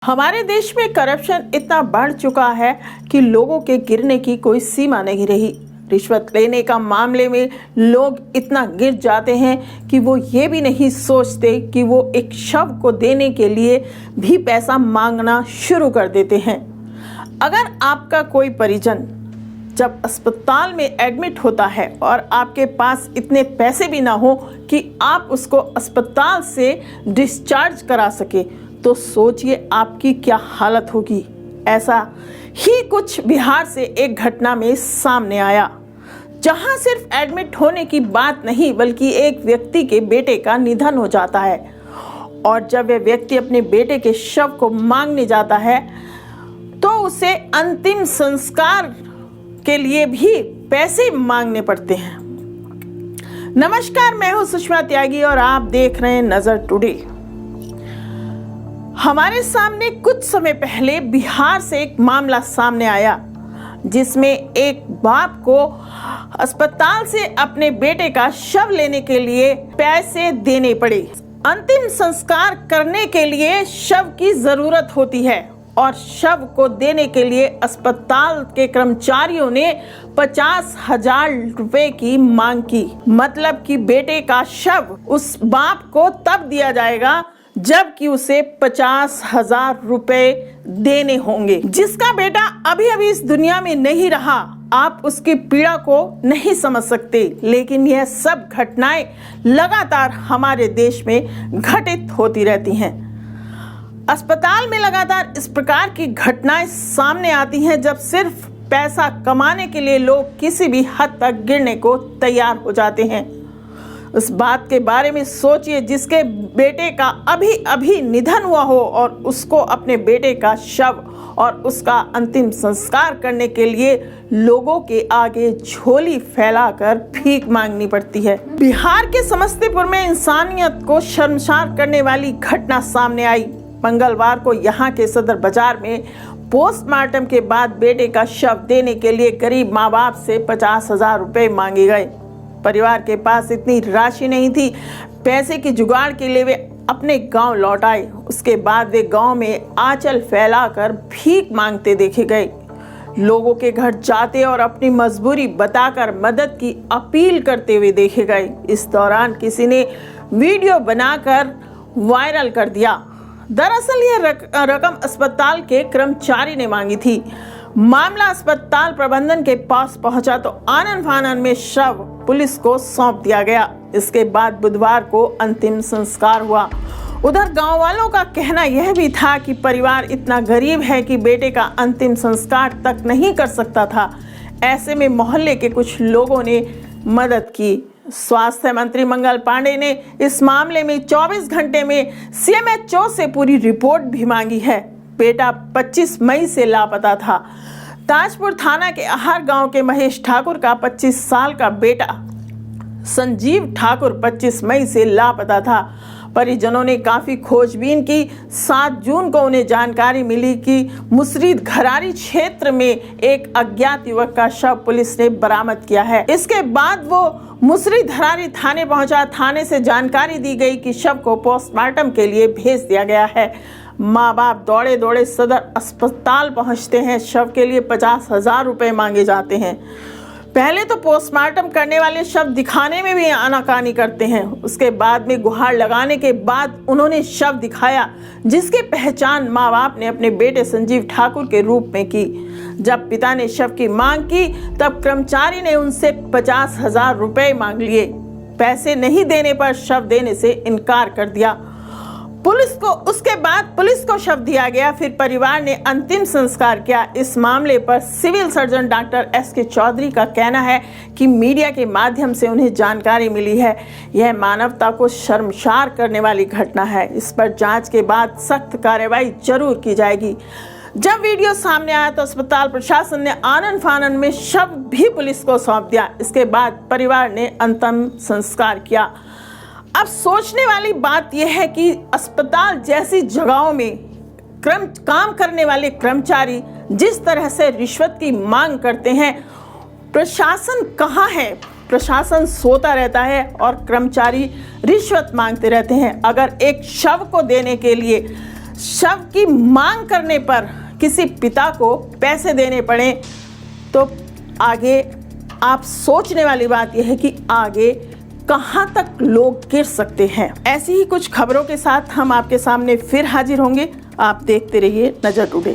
हमारे देश में करप्शन इतना बढ़ चुका है कि लोगों के गिरने की कोई सीमा नहीं रही। रिश्वत लेने का मामले में लोग इतना गिर जाते हैं कि वो ये भी नहीं सोचते कि वो एक शव को देने के लिए भी पैसा मांगना शुरू कर देते हैं। अगर आपका कोई परिजन जब अस्पताल में एडमिट होता है और आपके पास इतने पैसे भी ना हो कि आप उसको अस्पताल से डिस्चार्ज करा सके, तो सोचिए आपकी क्या हालत होगी। ऐसा ही कुछ बिहार से एक घटना में सामने आया, जहां सिर्फ एडमिट होने की बात नहीं बल्कि एक व्यक्ति के बेटे का निधन हो जाता है। और जब वह व्यक्ति अपने बेटे के शव को मांगने जाता है तो उसे अंतिम संस्कार के लिए भी पैसे मांगने पड़ते हैं। नमस्कार, मैं हूं सुषमा त्यागी और आप देख रहे हैं नजर टुडे। हमारे सामने कुछ समय पहले बिहार से एक मामला सामने आया, जिसमें एक बाप को अस्पताल से अपने बेटे का शव लेने के लिए पैसे देने पड़े। अंतिम संस्कार करने के लिए शव की जरूरत होती है और शव को देने के लिए अस्पताल के कर्मचारियों ने 50,000 रुपए की मांग की। मतलब कि बेटे का शव उस बाप को तब दिया जाएगा जबकि उसे 50,000 रुपए देने होंगे। जिसका बेटा अभी अभी इस दुनिया में नहीं रहा, आप उसकी पीड़ा को नहीं समझ सकते। लेकिन यह सब घटनाएं लगातार हमारे देश में घटित होती रहती हैं। अस्पताल में लगातार इस प्रकार की घटनाएं सामने आती हैं जब सिर्फ पैसा कमाने के लिए लोग किसी भी हद तक गिरने को तैयार हो जाते हैं। उस बात के बारे में सोचिए जिसके बेटे का अभी अभी निधन हुआ हो और उसको अपने बेटे का शव और उसका अंतिम संस्कार करने के लिए लोगों के आगे झोली फैलाकर भीख मांगनी पड़ती है। बिहार के समस्तीपुर में इंसानियत को शर्मसार करने वाली घटना सामने आई। मंगलवार को यहाँ के सदर बाजार में पोस्टमार्टम के बाद बेटे का शव देने के लिए गरीब माँ बाप से 50,000 रुपए मांगे गए। परिवार के पास इतनी राशि नहीं थी। पैसे की जुगाड़ के लिए वे अपने गांव लौट आए। उसके बाद वे गांव में आंचल फैलाकर भीख मांगते देखे गए। लोगों के घर जाते और अपनी मजबूरी बताकर मदद की अपील करते हुए देखे गए। इस दौरान किसी ने वीडियो बनाकर वायरल कर दिया। दरअसल यह रकम अस्पताल के कर्मचारी ने मांगी थी। मामला अस्पताल प्रबंधन के पास पहुंचा तो आनन फानन में शव पुलिस को सौंप दिया गया। इसके बाद बुधवार को अंतिम संस्कार हुआ। उधर गांव वालों का कहना यह भी था कि परिवार इतना गरीब है कि बेटे का अंतिम संस्कार तक नहीं कर सकता था। ऐसे में मोहल्ले के कुछ लोगों ने मदद की। स्वास्थ्य मंत्री मंगल पांडे ने इस मामले में 24 घंटे में CMHO से पूरी रिपोर्ट भी मांगी है। बेटा 25 मई से लापता था। ताजपुर थाना के आहार गांव के महेश ठाकुर का 25 साल का बेटा संजीव ठाकुर 25 मई से लापता था। परिजनों ने काफी खोजबीन की। 7 जून को उन्हें जानकारी मिली कि मुसरीद घरारी क्षेत्र में एक अज्ञात युवक का शव पुलिस ने बरामद किया है। इसके बाद वो मुसरीद घरारी थाने पहुंचा। थाने से जानकारी दी गई कि शव को पोस्टमार्टम के लिए भेज दिया गया है। माँ बाप दौड़े दौड़े सदर अस्पताल पहुंचते हैं। शव के लिए 50,000 रुपए मांगे जाते हैं। पहले तो पोस्टमार्टम करने वाले शव दिखाने में भी आनाकानी करते हैं। उसके बाद में गुहार लगाने के बाद उन्होंने शव दिखाया, जिसकी पहचान माँ बाप ने अपने बेटे संजीव ठाकुर के रूप में की। जब पिता ने शव की मांग की तब कर्मचारी ने उनसे 50,000 रुपए मांग लिए। पैसे नहीं देने पर शव देने से इनकार कर दिया। उसके बाद पुलिस को शव दिया गया। फिर परिवार ने अंतिम संस्कार किया। इस मामले पर civil surgeon doctor SK Chaudhary का कहना है कि मीडिया के माध्यम से उन्हें जानकारी मिली है। यह मानवता को शर्मसार करने वाली घटना है। इस पर जांच के बाद सख्त कार्रवाई जरूर की जाएगी। जब वीडियो सामने आया तो अस्पताल प्रशासन ने आनन फानन में शव भी पुलिस को सौंप दिया। इसके बाद परिवार ने अंतिम संस्कार किया। अब सोचने वाली बात यह है कि अस्पताल जैसी जगहों में काम करने वाले कर्मचारी जिस तरह से रिश्वत की मांग करते हैं, प्रशासन कहाँ है? प्रशासन सोता रहता है और कर्मचारी रिश्वत मांगते रहते हैं। अगर एक शव को देने के लिए शव की मांग करने पर किसी पिता को पैसे देने पड़े, तो आगे आप सोचने वाली बात यह है कि आगे कहां तक लोग गिर सकते हैं। ऐसी ही कुछ खबरों के साथ हम आपके सामने फिर हाजिर होंगे। आप देखते रहिए नजर टुडे।